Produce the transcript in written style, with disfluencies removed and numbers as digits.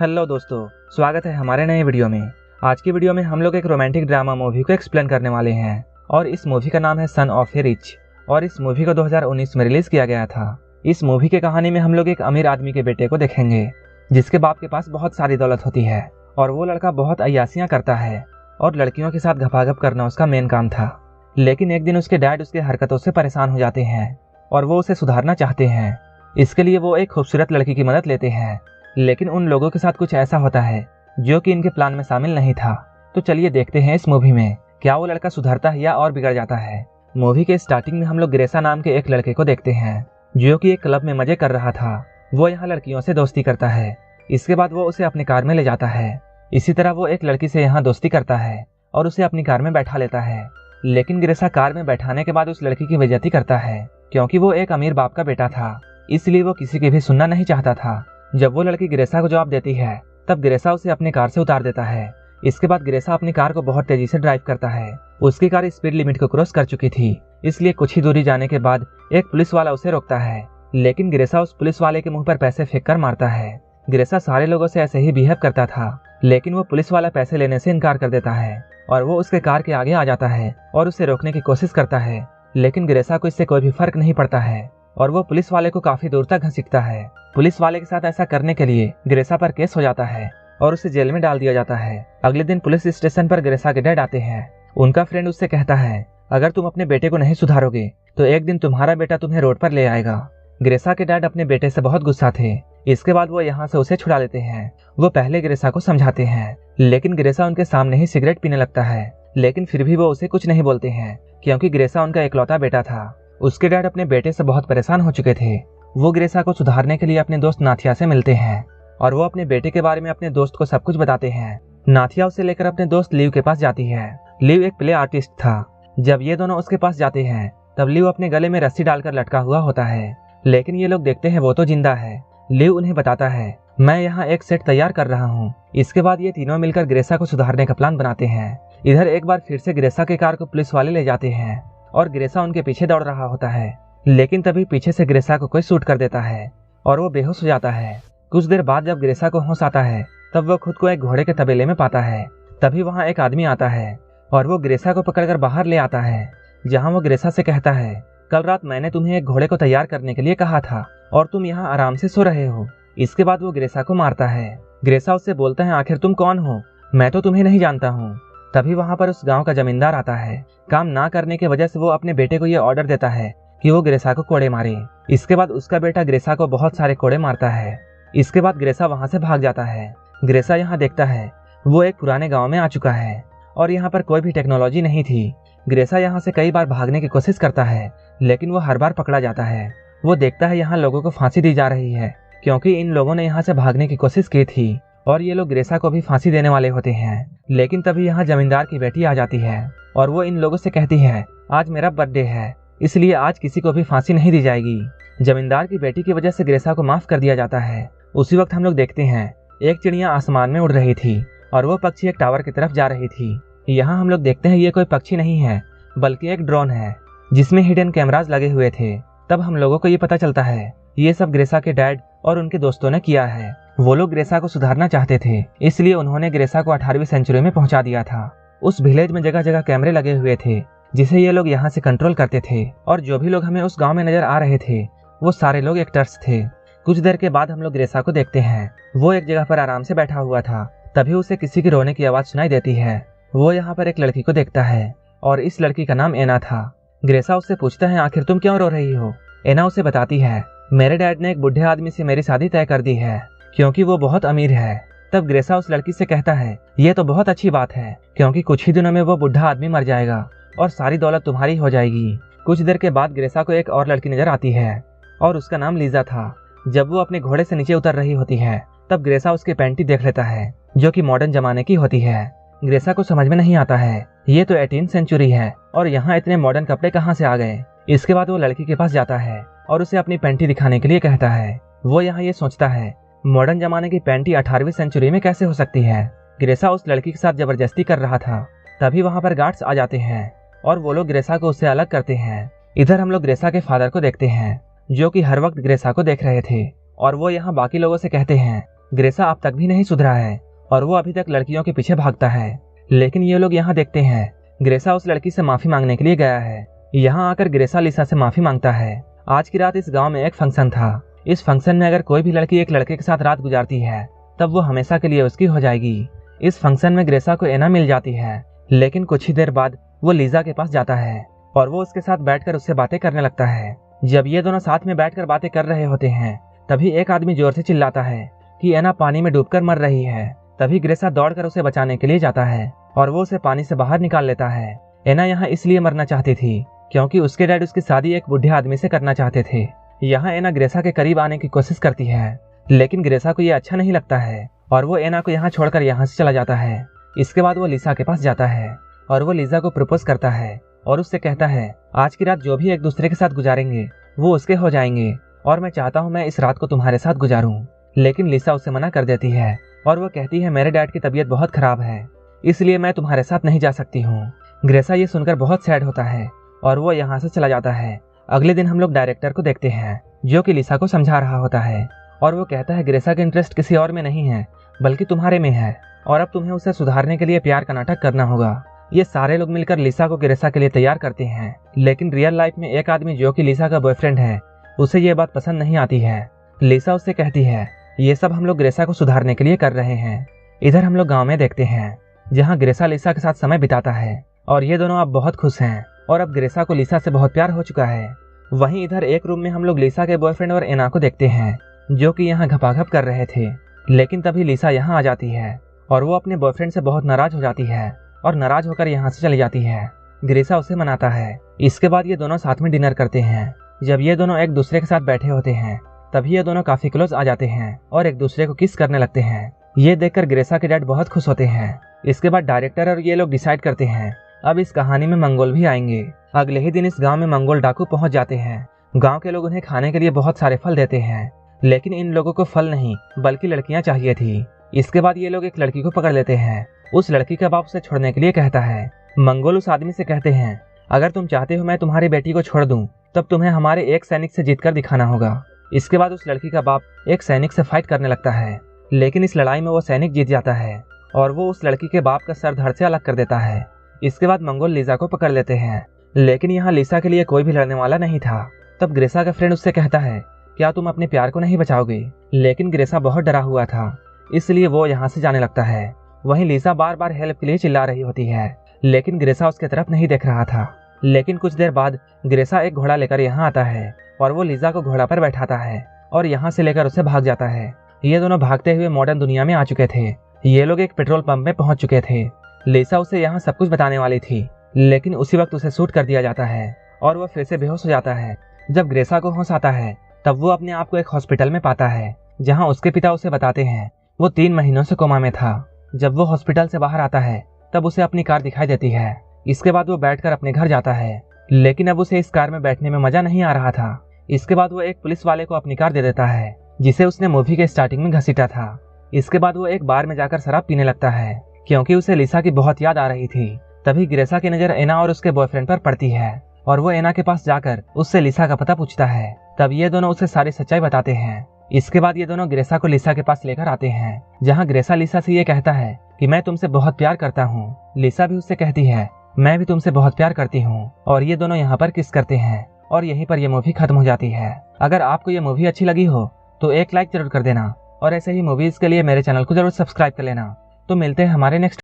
Hello दोस्तों, स्वागत है हमारे नए वीडियो में। आज की वीडियो में हम लोग एक रोमांटिक ड्रामा मूवी को एक्सप्लेन करने वाले हैं और इस मूवी का नाम है सन ऑफ ए रिच और इस मूवी को 2019 में रिलीज किया गया था। इस मूवी के कहानी में हम लोग एक अमीर आदमी के बेटे को देखेंगे जिसके बाप के पास बहुत सारी दौलत होती है और वो लड़का बहुत अय्यासियां करता है और लड़कियों के साथ घपाघप करना उसका मेन काम था। लेकिन एक दिन उसके डैड उसके हरकतों से परेशान हो जाते हैं और वो उसे सुधारना चाहते हैं। इसके लिए वो एक खूबसूरत लड़की की मदद लेते हैं, लेकिन उन लोगों के साथ कुछ ऐसा होता है जो कि इनके प्लान में शामिल नहीं था। तो चलिए देखते हैं इस मूवी में क्या वो लड़का सुधरता है या और बिगड़ जाता है। मूवी के स्टार्टिंग में हम लोग ग्रेसा नाम के एक लड़के को देखते हैं जो कि एक क्लब में मजे कर रहा था। वो यहाँ लड़कियों से दोस्ती करता है। इसके बाद वो उसे अपनी कार में ले जाता है। इसी तरह वो एक लड़की से यहाँ दोस्ती करता है और उसे अपनी कार में बैठा लेता है। लेकिन ग्रेसा कार में बैठाने के बाद उस लड़की की बेइज्जती करता है क्योंकि वो एक अमीर बाप का बेटा था, इसलिए वो किसी की भी सुनना नहीं चाहता था। जब वो लड़की ग्रेसा को जवाब देती है तब ग्रेसा उसे अपनी कार से उतार देता है। इसके बाद ग्रेसा अपनी कार को बहुत तेजी से ड्राइव करता है। उसकी कार स्पीड लिमिट को क्रॉस कर चुकी थी, इसलिए कुछ ही दूरी जाने के बाद एक पुलिस वाला उसे रोकता है। लेकिन ग्रेसा उस पुलिस वाले के मुंह पर पैसे फेंक कर मारता है। ग्रेसा सारे लोगों से ऐसे ही बिहेव करता था, लेकिन वो पुलिस वाला पैसे लेने से इनकार कर देता है और वो उसके कार के आगे आ जाता है और उसे रोकने की कोशिश करता है। लेकिन ग्रेसा को इससे कोई भी फर्क नहीं पड़ता है और वो पुलिस वाले को काफी दूर तक घसीटता है। पुलिस वाले के साथ ऐसा करने के लिए ग्रेसा पर केस हो जाता है और उसे जेल में डाल दिया जाता है। अगले दिन पुलिस स्टेशन पर ग्रेसा के डैड आते हैं। उनका फ्रेंड उससे कहता है अगर तुम अपने बेटे को नहीं सुधारोगे तो एक दिन तुम्हारा बेटा तुम्हें रोड पर ले आएगा। ग्रेसा के डैड अपने बेटे से बहुत गुस्सा थे। इसके बाद वो यहाँ से उसे छुड़ा लेते हैं। वो पहले ग्रेसा को समझाते हैं, लेकिन ग्रेसा उनके सामने ही सिगरेट पीने लगता है। लेकिन फिर भी वो उसे कुछ नहीं बोलते हैं क्योंकि ग्रेसा उनका इकलौता बेटा था। उसके डैड अपने बेटे से बहुत परेशान हो चुके थे। वो ग्रेसा को सुधारने के लिए अपने दोस्त नाथिया से मिलते हैं और वो अपने बेटे के बारे में अपने दोस्त को सब कुछ बताते हैं। नाथिया उसे लेकर अपने दोस्त लीव के पास जाती है। लीव एक प्ले आर्टिस्ट था। जब ये दोनों उसके पास जाते हैं तब लीव अपने गले में रस्सी डालकर लटका हुआ होता है, लेकिन ये लोग देखते हैं वो तो जिंदा है। लीव उन्हें बताता है मैं यहाँ एक सेट तैयार कर रहा हूँ। इसके बाद ये तीनों मिलकर ग्रेसा को सुधारने का प्लान बनाते हैं। इधर एक बार फिर से ग्रेसा की कार को पुलिस वाले ले जाते हैं और ग्रेसा उनके पीछे दौड़ रहा होता है, लेकिन तभी पीछे से ग्रेसा को कोई शूट कर देता है और वो बेहोश हो जाता है। कुछ देर बाद जब ग्रेसा को होश आता है तब वो खुद को एक घोड़े के तबेले में पाता है। तभी वहाँ एक आदमी आता है और वो ग्रेसा को पकड़कर बाहर ले आता है, जहाँ वो ग्रेसा से कहता है कल रात मैंने तुम्हें एक घोड़े को तैयार करने के लिए कहा था और तुम यहाँ आराम से सो रहे हो। इसके बाद वो ग्रेसा को मारता है। ग्रेसा उससे बोलता है आखिर तुम कौन हो, मैं तो तुम्हें नहीं जानता हूँ। तभी वहाँ पर उस गांव का जमींदार आता है। काम ना करने की वजह से वो अपने बेटे को ये ऑर्डर देता है कि वो ग्रेसा को कोड़े मारे। इसके बाद उसका बेटा ग्रेसा को बहुत सारे कोड़े मारता है। इसके बाद ग्रेसा वहाँ से भाग जाता है। ग्रेसा यहाँ देखता है वो एक पुराने गाँव में आ चुका है और यहाँ पर कोई भी टेक्नोलॉजी नहीं थी। ग्रेसा यहाँ से कई बार भागने की कोशिश करता है, लेकिन वो हर बार पकड़ा जाता है। वो देखता है यहाँ लोगों को फांसी दी जा रही है क्योंकि इन लोगों ने यहाँ से भागने की कोशिश की थी और ये लोग ग्रेसा को भी फांसी देने वाले होते हैं। लेकिन तभी यहाँ जमींदार की बेटी आ जाती है और वो इन लोगों से कहती है आज मेरा बर्थडे है, इसलिए आज किसी को भी फांसी नहीं दी जाएगी। जमींदार की बेटी की वजह से ग्रेसा को माफ कर दिया जाता है। उसी वक्त हम लोग देखते हैं एक चिड़िया आसमान में उड़ रही थी और वो पक्षी एक टावर की तरफ जा रही थी। यहाँ हम लोग देखते हैं ये कोई पक्षी नहीं है बल्कि एक ड्रोन है जिसमें हिडन कैमराज लगे हुए थे। तब हम लोगों को ये पता चलता है ये सब ग्रेसा के डैड और उनके दोस्तों ने किया है। वो लोग ग्रेसा को सुधारना चाहते थे, इसलिए उन्होंने ग्रेसा को 18वीं सेंचुरी में पहुंचा दिया था। उस विलेज में जगह जगह कैमरे लगे हुए थे जिसे ये लोग यहाँ से कंट्रोल करते थे और जो भी लोग हमें उस गांव में नजर आ रहे थे वो सारे लोग एक्टर्स थे। कुछ देर के बाद हम लोग ग्रेसा को देखते हैं। वो एक जगह पर आराम से बैठा हुआ था। तभी उसे किसी की रोने की आवाज सुनाई देती है। वो यहाँ पर एक लड़की को देखता है और इस लड़की का नाम एना था। ग्रेसा उससे पूछता है आखिर तुम क्यों रो रही हो। एना उसे बताती है मेरे डैड ने एक बुढ़े आदमी से मेरी शादी तय कर दी है क्योंकि वो बहुत अमीर है। तब ग्रेसा उस लड़की से कहता है ये तो बहुत अच्छी बात है क्योंकि कुछ ही दिनों में वो बुढ़ा आदमी मर जाएगा और सारी दौलत तुम्हारी हो जाएगी। कुछ देर के बाद ग्रेसा को एक और लड़की नजर आती है और उसका नाम लीजा था। जब वो अपने घोड़े से नीचे उतर रही होती है तब ग्रेसा उसकी पैंटी देख लेता है जो कि मॉडर्न जमाने की होती है। ग्रेसा को समझ में नहीं आता है ये तो 18वीं सेंचुरी है और यहाँ इतने मॉडर्न कपड़े कहाँ से आ गए। इसके बाद वो लड़की के पास जाता है और उसे अपनी पैंटी दिखाने के लिए कहता है। वो यहाँ ये सोचता है मॉडर्न जमाने की पैंटी 18वीं सेंचुरी में कैसे हो सकती है। ग्रेसा उस लड़की के साथ जबरदस्ती कर रहा था। तभी वहाँ पर गार्ड्स आ जाते हैं और वो लोग ग्रेसा को उससे अलग करते हैं। इधर हम लोग ग्रेसा के फादर को देखते हैं जो कि हर वक्त ग्रेसा को देख रहे थे और वो यहाँ बाकी लोगों से कहते हैं ग्रेसा अब तक भी नहीं सुधरा है और वो अभी तक लड़कियों के पीछे भागता है। लेकिन ये लोग यहाँ देखते हैं ग्रेसा उस लड़की से माफी मांगने के लिए गया है। यहाँ आकर ग्रेसा लिसा से माफी मांगता है। आज की रात इस गांव में एक फंक्शन था। इस फंक्शन में अगर कोई भी लड़की एक लड़के के साथ रात गुजारती है तब वो हमेशा के लिए उसकी हो जाएगी। इस फंक्शन में ग्रेसा को एना मिल जाती है, लेकिन कुछ ही देर बाद वो लिजा के पास जाता है और वो उसके साथ बैठकर उससे बातें करने लगता है। जब ये दोनों साथ में बैठकर बातें कर रहे होते हैं तभी एक आदमी जोर से चिल्लाता है कि एना पानी में डूबकर मर रही है। तभी ग्रेसा दौड़कर उसे बचाने के लिए जाता है और वो उसे पानी से बाहर निकाल लेता है। एना यहाँ इसलिए मरना चाहती थी क्योंकि उसके डैड उसकी शादी एक बुढ़े आदमी से करना चाहते थे। यहाँ एना ग्रेसा के करीब आने की कोशिश करती है, लेकिन ग्रेसा को ये अच्छा नहीं लगता है और वो एना को यहाँ छोड़कर यहाँ से चला जाता है। इसके बाद वो लिसा के पास जाता है और वो लिजा को प्रपोज करता है और उससे कहता है आज की रात जो भी एक दूसरे के साथ गुजारेंगे वो उसके हो जाएंगे और मैं चाहता हूँ मैं इस रात को तुम्हारे साथ गुजारूं। लेकिन लिसा उसे मना कर देती है और वो कहती है मेरे डैड की तबीयत बहुत खराब है, इसलिए मैं तुम्हारे साथ नहीं जा सकती हूँ। ग्रेसा ये सुनकर बहुत सैड होता है और वो यहाँ से चला जाता है। अगले दिन हम लोग डायरेक्टर को देखते हैं जो कि लिसा को समझा रहा होता है और वो कहता है ग्रेसा का इंटरेस्ट किसी और में नहीं है बल्कि तुम्हारे में है और अब तुम्हें उसे सुधारने के लिए प्यार का नाटक करना होगा। ये सारे लोग मिलकर लिसा को ग्रेसा के लिए तैयार करते हैं, लेकिन रियल लाइफ में एक आदमी जो कि लिसा का बॉयफ्रेंड है उसे ये बात पसंद नहीं आती है। लिसा उससे कहती है ये सब हम लोग ग्रेसा को सुधारने के लिए कर रहे हैं। इधर हम लोग गाँव में देखते हैं जहाँ ग्रेसा लिसा के साथ समय बिताता है और ये दोनों अब बहुत खुश हैं और अब ग्रेसा को लिसा से बहुत प्यार हो चुका है। वहीं इधर एक रूम में हम लोग लिसा के बॉयफ्रेंड और एना को देखते हैं जो कि यहाँ घपाघप कर रहे थे। लेकिन तभी लिसा यहाँ आ जाती है और वो अपने बॉयफ्रेंड से बहुत नाराज हो जाती है और नाराज होकर यहाँ से चली जाती है। ग्रेसा उसे मनाता है। इसके बाद ये दोनों साथ में डिनर करते हैं। जब ये दोनों एक दूसरे के साथ बैठे होते हैं तभी ये दोनों काफी क्लोज आ जाते हैं और एक दूसरे को किस करने लगते हैं। ये देखकर ग्रेसा के डैड बहुत खुश होते हैं। इसके बाद डायरेक्टर और ये लोग डिसाइड करते हैं अब इस कहानी में मंगोल भी आएंगे। अगले ही दिन इस गांव में मंगोल डाकू पहुंच जाते हैं। गांव के लोग उन्हें खाने के लिए बहुत सारे फल देते हैं, लेकिन इन लोगों को फल नहीं बल्कि लड़कियां चाहिए थी। इसके बाद ये लोग एक लड़की को पकड़ लेते हैं। उस लड़की का बाप उसे छोड़ने के लिए कहता है। मंगोल उस आदमी से कहते हैं अगर तुम चाहते हो मैं तुम्हारी बेटी को छोड़ दूं तब तुम्हें हमारे एक सैनिक से जीत कर दिखाना होगा। इसके बाद उस लड़की का बाप एक सैनिक से फाइट करने लगता है, लेकिन इस लड़ाई में वो सैनिक जीत जाता है और वो उस लड़की के बाप का सर धड़ से अलग कर देता है। इसके बाद मंगोल लिजा को पकड़ लेते हैं, लेकिन यहाँ लिसा के लिए कोई भी लड़ने वाला नहीं था। तब ग्रेसा का फ्रेंड उससे कहता है क्या तुम अपने प्यार को नहीं बचाओगे? लेकिन ग्रेसा बहुत डरा हुआ था, इसलिए वो यहाँ से जाने लगता है। वहीं लिसा बार बार हेल्प के लिए चिल्ला रही होती है, लेकिन ग्रेसा उसके तरफ नहीं देख रहा था। लेकिन कुछ देर बाद ग्रेसा एक घोड़ा लेकर यहाँ आता है और वो लिजा को घोड़ा पर बैठाता है और यहाँ से लेकर उसे भाग जाता है। ये दोनों भागते हुए मॉडर्न दुनिया में आ चुके थे। ये लोग एक पेट्रोल पंप में पहुंच चुके थे। लिसा उसे यहाँ सब कुछ बताने वाली थी, लेकिन उसी वक्त उसे शूट कर दिया जाता है और वह फिर से बेहोश हो जाता है। जब ग्रेसा को होश आता है तब वो अपने आप को एक हॉस्पिटल में पाता है जहाँ उसके पिता उसे बताते हैं वो 3 महीनों से कोमा में था। जब वो हॉस्पिटल से बाहर आता है तब उसे अपनी कार दिखाई देती है। इसके बाद वो बैठकर अपने घर जाता है, लेकिन अब उसे इस कार में बैठने में मजा नहीं आ रहा था। इसके बाद वो एक पुलिस वाले को अपनी कार दे देता है जिसे उसने मूवी के स्टार्टिंग में घसीटा था। इसके बाद वो एक बार में जाकर शराब पीने लगता है क्योंकि उसे लिसा की बहुत याद आ रही थी। तभी ग्रेसा की नजर एना और उसके बॉयफ्रेंड पर पड़ती है और वो एना के पास जाकर उससे लिसा का पता पूछता है। तब ये दोनों उसे सारी सच्चाई बताते हैं। इसके बाद ये दोनों ग्रेसा को लिसा के पास लेकर आते हैं जहाँ ग्रेसा लिसा से ये कहता है कि मैं तुमसे बहुत प्यार करता हूँ। लिसा भी उससे कहती है मैं भी तुमसे बहुत प्यार करती हूँ और ये दोनों यहाँ पर किस करते हैं और यहीं पर ये मूवी खत्म हो जाती है। अगर आपको ये मूवी अच्छी लगी हो तो एक लाइक जरूर कर देना और ऐसे ही मूवीज के लिए मेरे चैनल को जरूर सब्सक्राइब कर लेना। तो मिलते हैं हमारे नेक्स्ट